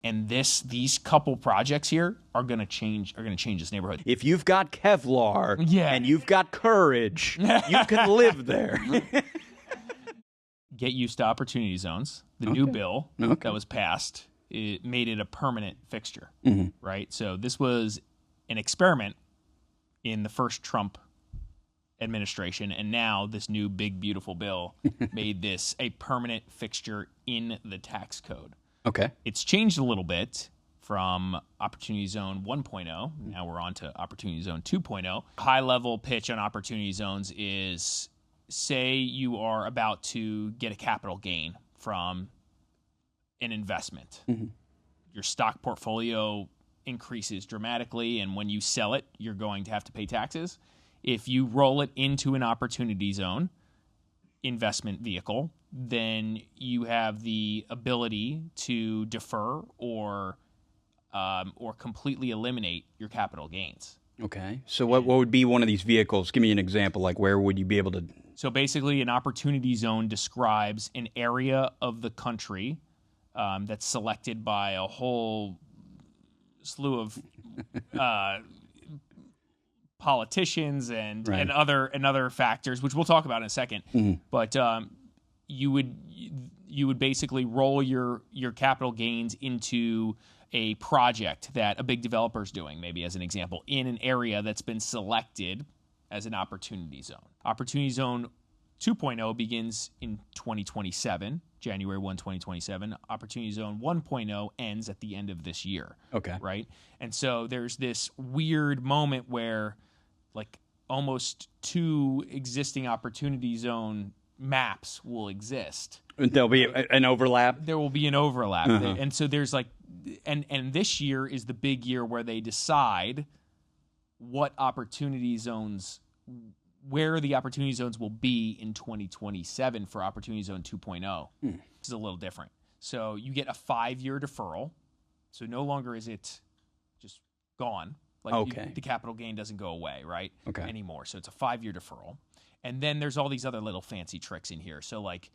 And these couple projects here are going to change this neighborhood. If you've got Kevlar and you've got courage, you can live there. Get used to opportunity zones. The new bill that was passed, it made it a permanent fixture, right? So this was an experiment in the first Trump administration, and now this new big beautiful bill made this a permanent fixture in the tax code. Okay. It's changed a little bit from Opportunity Zone 1.0. Now we're on to Opportunity Zone 2.0. High-level pitch on Opportunity Zones is, say you are about to get a capital gain from an investment. Your stock portfolio increases dramatically, and when you sell it, you're going to have to pay taxes. If you roll it into an Opportunity Zone investment vehicle, then you have the ability to defer or completely eliminate your capital gains. Okay. So what would be one of these vehicles? Give me an example. Like, where would you be able to? So basically, an Opportunity Zone describes an area of the country that's selected by a whole slew of politicians and other factors, which we'll talk about in a second. But you would basically roll your capital gains into a project that a big developer is doing, maybe as an example, in an area that's been selected as an Opportunity Zone. Opportunity Zone 2.0 begins in 2027, January 1, 2027. Opportunity Zone 1.0 ends at the end of this year. Okay. Right? And so there's this weird moment where, like, almost two existing Opportunity Zone maps will exist. There'll be an overlap? There will be an overlap. And so there's like, and this year is the big year where they decide what Opportunity Zones, where the Opportunity Zones will be in 2027 for Opportunity Zone 2.0. This is a little different. So you get a 5-year deferral. So no longer is it just gone. Like the capital gain doesn't go away, right? Anymore. So it's a 5-year deferral. And then there's all these other little fancy tricks in here. So like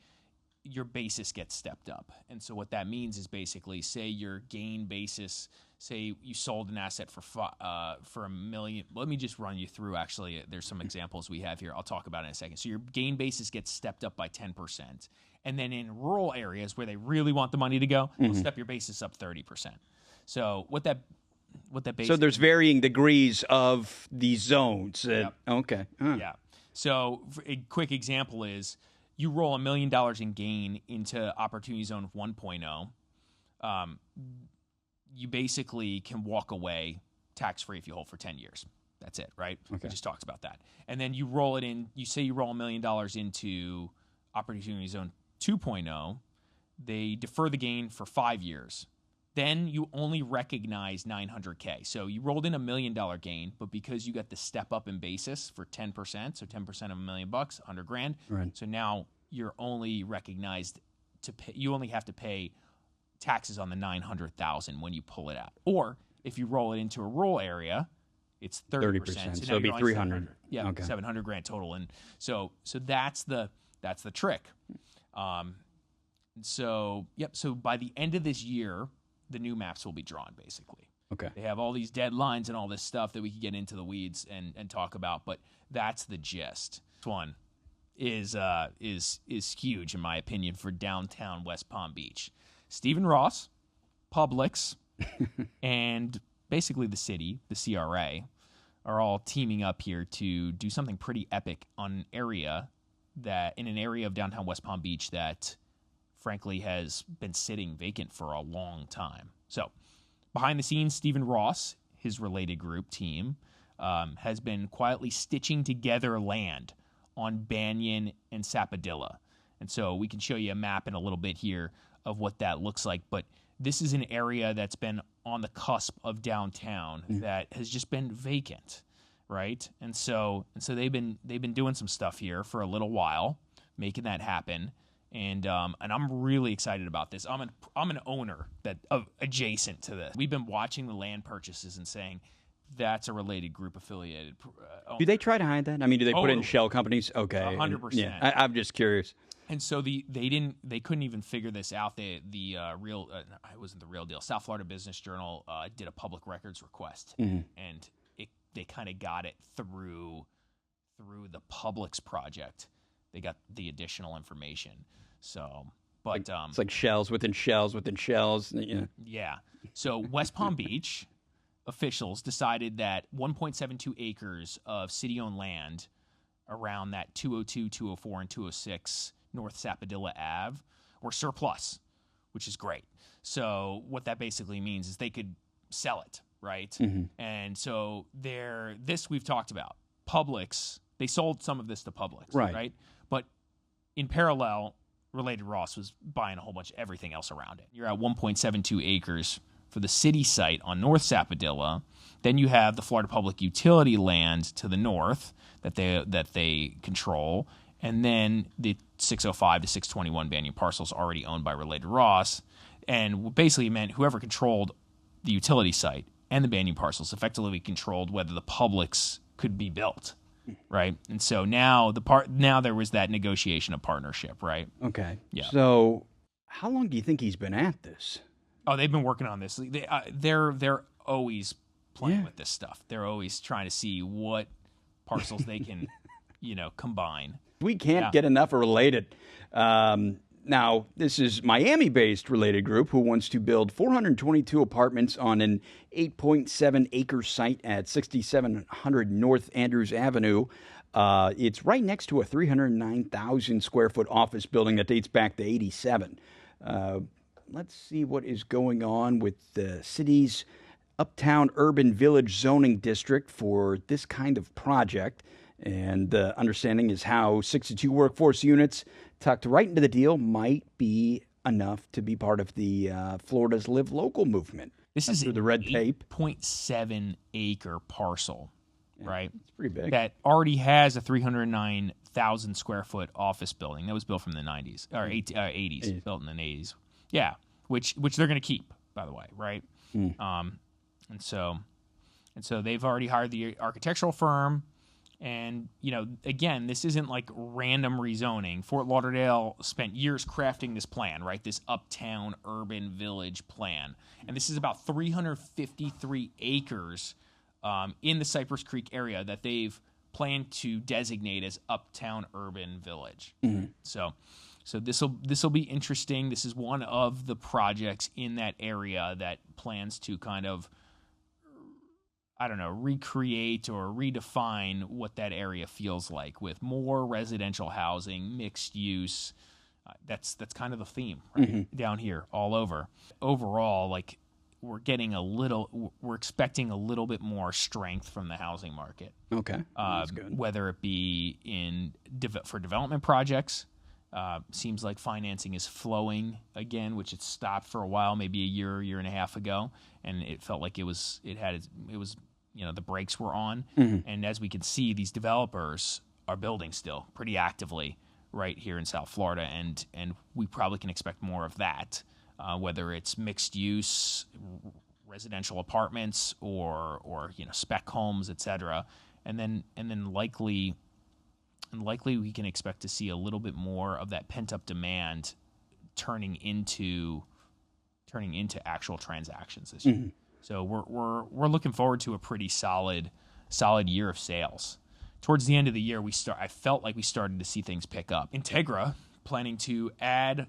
your basis gets stepped up. And so what that means is basically, say your gain basis, say you sold an asset for $1 million. Let me just run you through, actually. There's some examples we have here. I'll talk about it in a second. So your gain basis gets stepped up by 10%. And then in rural areas where they really want the money to go, they'll step your basis up 30%. So what that basically, so there's varying degrees of these zones. Okay. Yeah. So a quick example is, you roll $1 million in gain into Opportunity Zone 1.0, you basically can walk away tax-free if you hold for 10 years. That's it, right? It just talks about that. And then you roll it in, you say you roll $1 million into Opportunity Zone 2.0, they defer the gain for 5 years. Then you only recognize $900K. So you rolled in $1 million gain, but because you got the step up in basis for 10%, so 10% of $1 million, $100,000. Right. So now you're only recognized to pay. You only have to pay taxes on the $900,000 when you pull it out. Or if you roll it into a rural area, it's 30%. So it'd be $300,000. Yeah, $700,000 total. And so that's the trick. So by the end of this year, the new maps will be drawn, basically. Okay. They have all these deadlines and all this stuff that we can get into the weeds and talk about, but that's the gist. This one is huge, in my opinion, for downtown West Palm Beach. Stephen Ross, Publix, and basically the city, the CRA, are all teaming up here to do something pretty epic in an area of downtown West Palm Beach that, frankly, has been sitting vacant for a long time. So, behind the scenes, Stephen Ross, his related group team, has been quietly stitching together land on Banyan and Sapodilla. And so we can show you a map in a little bit here of what that looks like. But this is an area that's been on the cusp of downtown that has just been vacant, right? And so they've been doing some stuff here for a little while, making that happen. And I'm really excited about this. I'm an owner adjacent to this. We've been watching the land purchases and saying that's a related group affiliated owner. Do they try to hide that? I mean, do they put it in shell companies? Okay. 100%. Yeah, I'm just curious. And so they couldn't even figure this out. It wasn't the Real Deal. South Florida Business Journal did a public records request, and they kind of got it through the Publix project. They got the additional information. So, but it's like shells within shells within shells. Yeah. So West Palm Beach officials decided that 1.72 acres of city-owned land around that 202, 204, and 206 North Sapodilla Ave were surplus, which is great. So what that basically means is they could sell it, right? Mm-hmm. And so this we've talked about. Publix, they sold some of this to Publix, right? But in parallel, Related Ross was buying a whole bunch of everything else around it. You're at 1.72 acres for the city site on North Sapodilla. Then you have the Florida Public Utility land to the north that they control, and then the 605 to 621 Banyan parcels already owned by Related Ross, and basically meant whoever controlled the utility site and the Banyan parcels effectively controlled whether the Publix could be built, right? And so now there was that negotiation of partnership, right? Okay. Yeah. So how long do you think he's been at this? Oh, they've been working on this. They're always playing with this stuff. They're always trying to see what parcels they can, combine. We can't get enough Related. Now, this is Miami-based Related Group who wants to build 422 apartments on an 8.7-acre site at 6700 North Andrews Avenue. It's right next to a 309,000-square-foot office building that dates back to 87. Let's see what is going on with the city's Uptown Urban Village zoning district for this kind of project. And the understanding is how 62 workforce units tucked right into the deal might be enough to be part of the Florida's Live Local movement. This is the red tape. 8.7 acre parcel, right? It's pretty big. That already has a 309,000 square foot office building that was built from the 90s or 80s, built in the 80s. Yeah, which they're going to keep, by the way, right? And so they've already hired the architectural firm. And, again, this isn't like random rezoning. Fort Lauderdale spent years crafting this plan, right? This uptown urban village plan. And this is about 353 acres in the Cypress Creek area that they've planned to designate as uptown urban village. Mm-hmm. So this will be interesting. This is one of the projects in that area that plans to kind of, recreate or redefine what that area feels like with more residential housing, mixed use. That's kind of the theme right? Down here all over. Overall, we're expecting a little bit more strength from the housing market. Okay, that's good. Whether it be for development projects. Seems like financing is flowing again, which it stopped for a while, maybe a year and a half ago, and it felt like the brakes were on. Mm-hmm. And as we can see, these developers are building still pretty actively right here in South Florida, and we probably can expect more of that, whether it's mixed use, residential apartments, or spec homes, etc. And then likely we can expect to see a little bit more of that pent-up demand turning into actual transactions this year. Mm-hmm. So we're looking forward to a pretty solid year of sales. Towards the end of the year, I felt like we started to see things pick up. Integra planning to add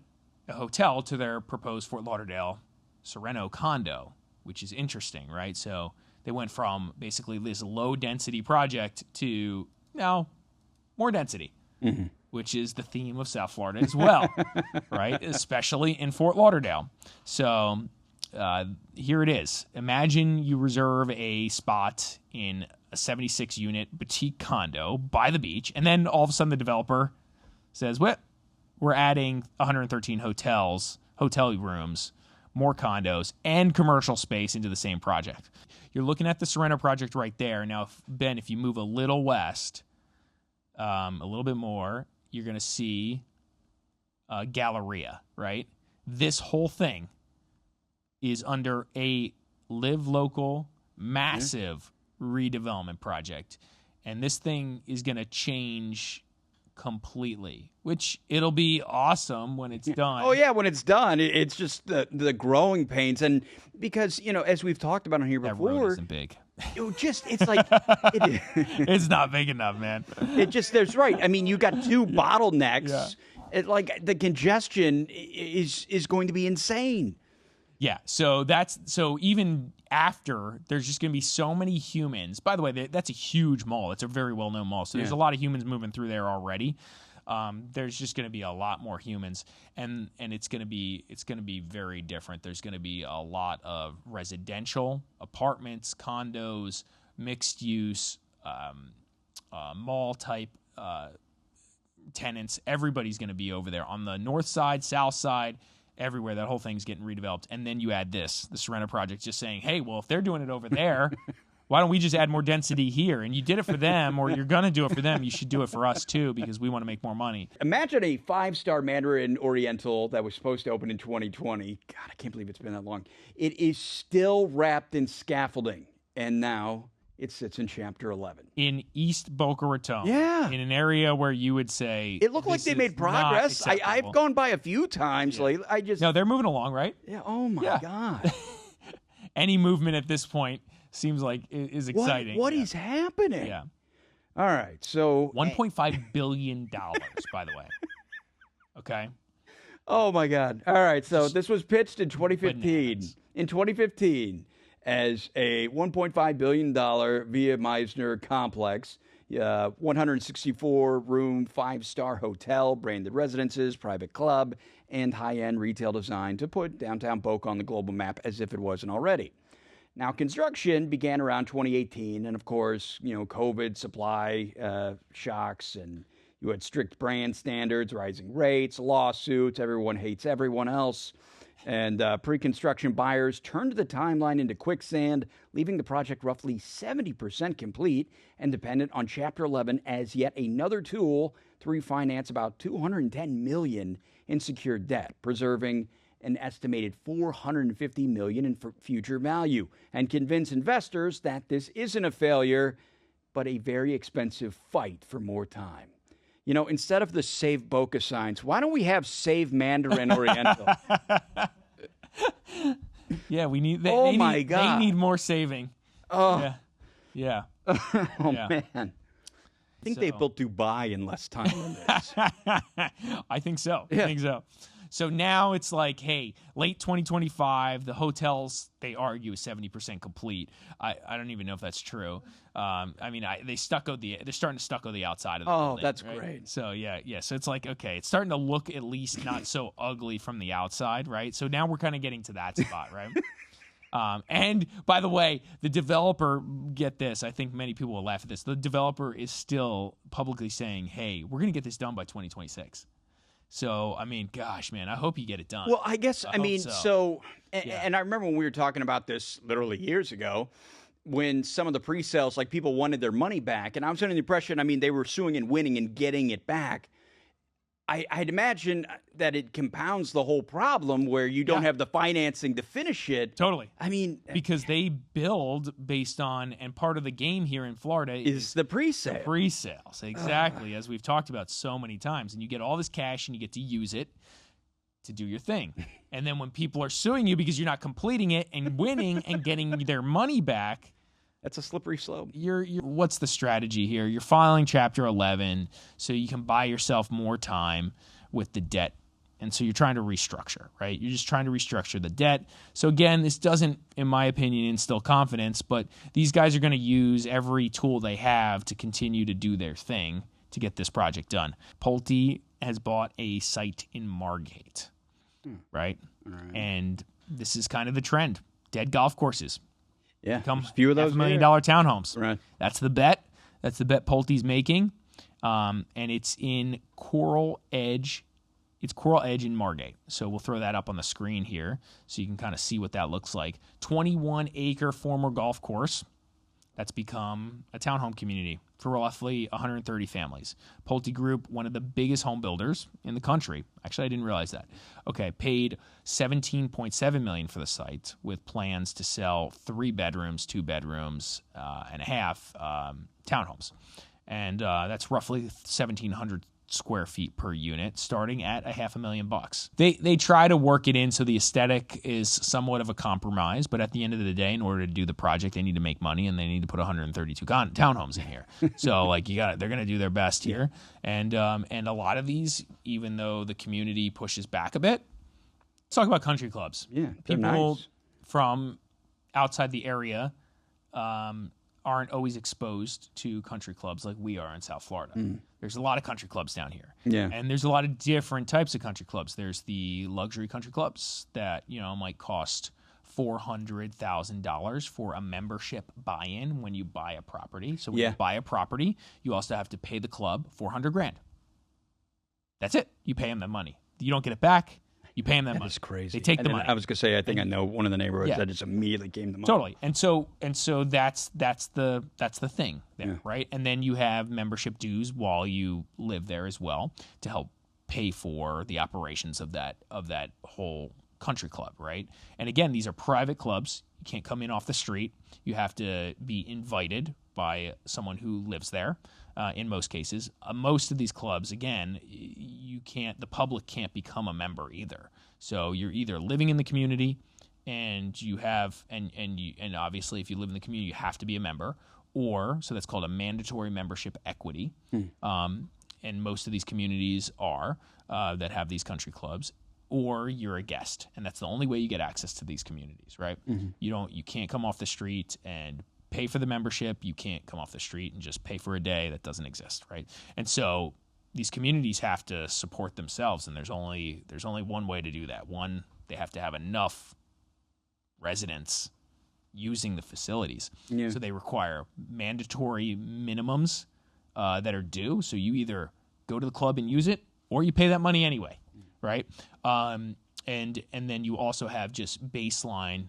a hotel to their proposed Fort Lauderdale Sereno condo, which is interesting, right? So they went from basically this low-density project to now more density, which is the theme of South Florida as well, right? Especially in Fort Lauderdale. So here it is. Imagine you reserve a spot in a 76-unit boutique condo by the beach, and then all of a sudden the developer says, well, we're adding 113 hotel rooms, more condos, and commercial space into the same project. You're looking at the Sereno project right there. Now, if you move a little west, a little bit more, you're going to see Galleria, right? This whole thing is under a Live Local massive redevelopment project. And this thing is going to change completely, which it'll be awesome when it's done. Oh yeah, when it's done, it's just the growing pains, and because as we've talked about on here That before, road isn't big. It's like It's not big enough, man. there's right. I mean, you got two bottlenecks. Yeah. Like the congestion is going to be insane. Yeah, so even after, there's just going to be so many humans. By the way, that's a huge mall. It's a very well-known mall. So there's a lot of humans moving through there already. There's just going to be a lot more humans, and it's going to be very different. There's going to be a lot of residential, apartments, condos, mixed use, mall type tenants. Everybody's going to be over there on the north side, south side. Everywhere. That whole thing's getting redeveloped. And then you add the Sereno project, just saying, hey, well, if they're doing it over there, why don't we just add more density here? And you did it for them, or you're going to do it for them. You should do it for us, too, because we want to make more money. Imagine a 5-star Mandarin Oriental that was supposed to open in 2020. God, I can't believe it's been that long. It is still wrapped in scaffolding. And now it sits in Chapter 11. In East Boca Raton. Yeah. In an area where you would say... It looked like they made progress. I've gone by a few times lately. No, they're moving along, right? Yeah. Oh, my God. Any movement at this point seems like is exciting. What is happening? Yeah. All right. So... $1.5 billion, by the way. Okay? Oh, my God. All right. So this was pitched in 2015. Bananas. In 2015... as a $1.5 billion Via Meisner complex, 164-room, 5-star hotel, branded residences, private club, and high-end retail design to put downtown Boca on the global map as if it wasn't already. Now, construction began around 2018, and of course, COVID, supply shocks, and you had strict brand standards, rising rates, lawsuits, everyone hates everyone else. And pre-construction buyers turned the timeline into quicksand, leaving the project roughly 70% complete and dependent on Chapter 11 as yet another tool to refinance about $210 million in secured debt, preserving an estimated $450 million in future value, and convince investors that this isn't a failure, but a very expensive fight for more time. Instead of the Save Boca signs, why don't we have Save Mandarin Oriental? Yeah, we need. My God. They need more saving. Oh, yeah. Man. I think they built Dubai in less time than this. I think so. Yeah. I think so. So now it's like, hey, late 2025, the hotels, they argue, is 70% complete. I don't even know if that's true. They're starting to stucco the outside of the building. Oh, that's right? great. So, yeah. So it's like, okay, it's starting to look at least not so ugly from the outside, right? So now we're kind of getting to that spot, right? And by the way, the developer, get this, I think many people will laugh at this. The developer is still publicly saying, hey, we're going to get this done by 2026. So, gosh, man, I hope you get it done. Well, I guess, and I remember when we were talking about this literally years ago, when some of the pre-sales, like people wanted their money back, and I was under the impression, they were suing and winning and getting it back. I'd imagine that it compounds the whole problem where you don't have the financing to finish it. Totally. Because they build based on, and part of the game here in Florida is the pre-sale. The pre-sales, exactly, as we've talked about so many times. And you get all this cash and you get to use it to do your thing. And then when people are suing you because you're not completing it and winning and getting their money back, that's a slippery slope. What's the strategy here? You're filing Chapter 11 so you can buy yourself more time with the debt. And so you're trying to restructure, right? You're just trying to restructure the debt. So again, this doesn't, in my opinion, instill confidence, but these guys are going to use every tool they have to continue to do their thing to get this project done. Pulte has bought a site in Margate, right? And this is kind of the trend. Dead golf courses. Yeah, become few of those $500,000 townhomes. Right. That's the bet. That's the bet Pulte's making, and it's in Coral Edge. It's Coral Edge in Margate. So we'll throw that up on the screen here so you can kind of see what that looks like. 21-acre former golf course that's become a townhome community for roughly 130 families. Pulte Group, one of the biggest home builders in the country. Actually, I didn't realize that. Okay, paid $17.7 million for the site with plans to sell 3 bedrooms, 2 bedrooms, and a half townhomes. And that's roughly 1,700 square feet per unit, starting at $500,000. They try to work it in so the aesthetic is somewhat of a compromise, but at the end of the day, in order to do the project, they need to make money and they need to put 132 townhomes in here. So like they're going to do their best here, and a lot of these, even though the community pushes back a bit. Let's talk about country clubs. Yeah, people nice. From outside the area aren't always exposed to country clubs like we are in South Florida. There's a lot of country clubs down here. Yeah. And there's a lot of different types of country clubs. There's the luxury country clubs that, might cost $400,000 for a membership buy-in when you buy a property. So when you buy a property, you also have to pay the club $400,000. That's it. You pay them the money. You don't get it back. You pay them that money. That's crazy. They take the money. I was going to say, I think I know one of the neighborhoods that just immediately came to mind. Totally. And so that's the thing there, right? And then you have membership dues while you live there as well to help pay for the operations of that whole country club, right? And again, these are private clubs. You can't come in off the street. You have to be invited by someone who lives there. In most cases, most of these clubs, again, the public can't become a member either. So you're either living in the community, and you have, and obviously, if you live in the community, you have to be a member, so that's called a mandatory membership equity. And most of these communities are that have these country clubs, or you're a guest, and that's the only way you get access to these communities, right? You can't come off the street and pay for the membership. You can't come off the street and just pay for a day. That doesn't exist, right? And so these communities have to support themselves, and there's only one way to do that. One, they have to have enough residents using the facilities. So they require mandatory minimums that are due. So you either go to the club and use it, or you pay that money anyway, right? And then you also have just baseline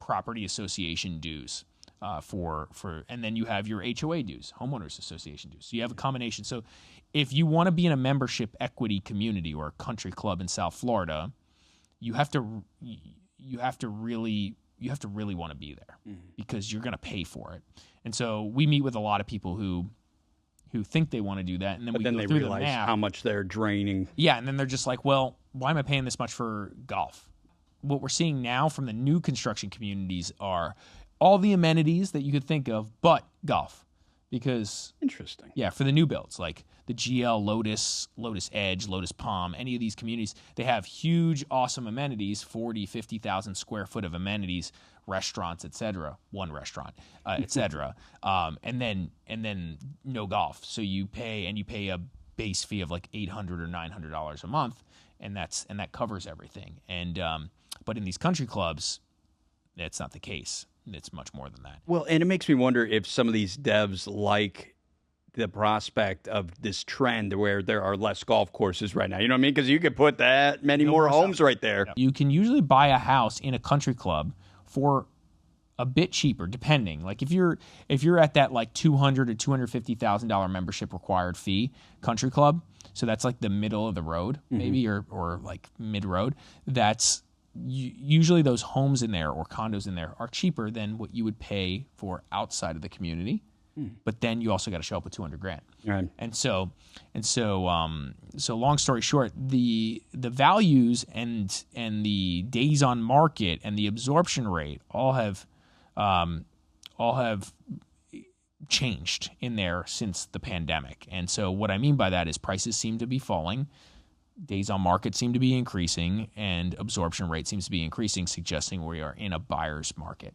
property association dues and then you have your HOA dues, homeowners association dues. So you have a combination. So if you want to be in a membership equity community or a country club in South Florida, you have to really want to be there because you're going to pay for it. And so we meet with a lot of people who think they want to do that, and then they realize how much they're draining. Yeah, and then they're just like, well, why am I paying this much for golf? What we're seeing now from the new construction communities are all the amenities that you could think of, but golf. Because interesting. Yeah, for the new builds, like the GL, Lotus Edge, Lotus Palm, any of these communities, they have huge, awesome amenities, 40, 50,000 square foot of amenities, restaurants, etc. One restaurant, etc. And then no golf. So you pay a base fee of like $800 or $900 a month, and that covers everything. And but in these country clubs, that's not the case. It's much more than that. Well, and it makes me wonder if some of these devs like the prospect of this trend where there are less golf courses right now. You know what I mean? Because you could put that many more homes right there. You can usually buy a house in a country club for a bit cheaper, depending. Like if you're at that like $200,000 to $250,000 membership required fee country club, so that's like the middle of the road, maybe, or like mid road. That's usually those homes in there or condos in there are cheaper than what you would pay for outside of the community. But then you also got to show up with $200,000. Right. And so long story short, the values and the days on market and the absorption rate all have changed in there since the pandemic. And so what I mean by that is prices seem to be falling, days on market seem to be increasing, and absorption rate seems to be increasing, suggesting we are in a buyer's market.